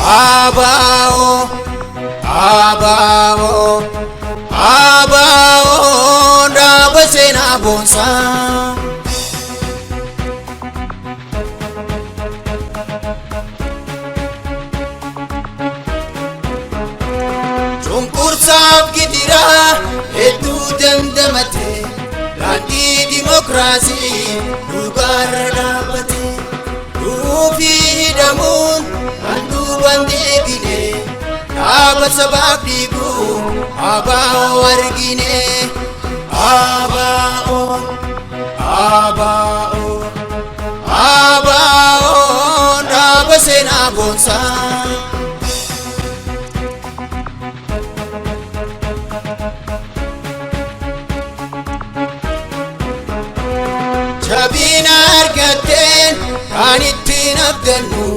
Abao, abao, abao, dabasena bonsa. Cunqursaf gidira, hedduu damdamate, daandii dimokiraasii dhugaarra dhaabbate. Dhuunfi hidhamuun bandegine aba sabab digu abao argine abao abao abao dabasena bonsa jabina argaten kanittin abdannu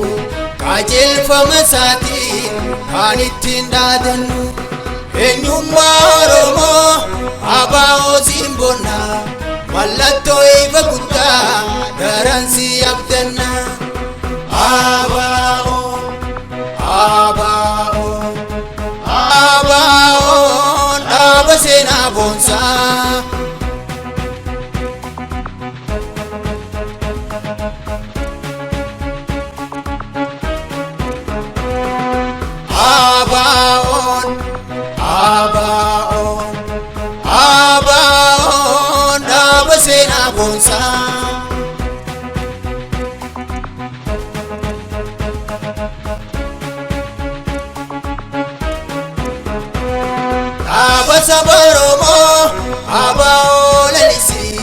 Ajil famasati kanitin dadanu enyumma oromo abao simbona mallato ifa gudda daransi abdanna abao abao abao dabasena bonsa Abaon, abaon, abaon, dabasena bonsa. Dabasa boromo, abao lalisi,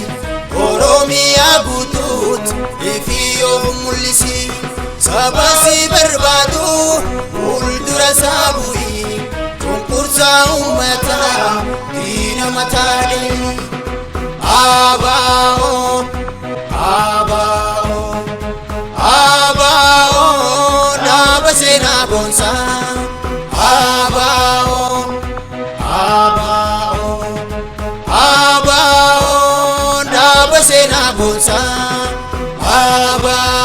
oromia gutut, ifiyo mulisi, sabasi berbadu. Sabui cunqursa ummata dina matade abao abao abao dabasena bonsa abao abao abao dabasena bonsa abao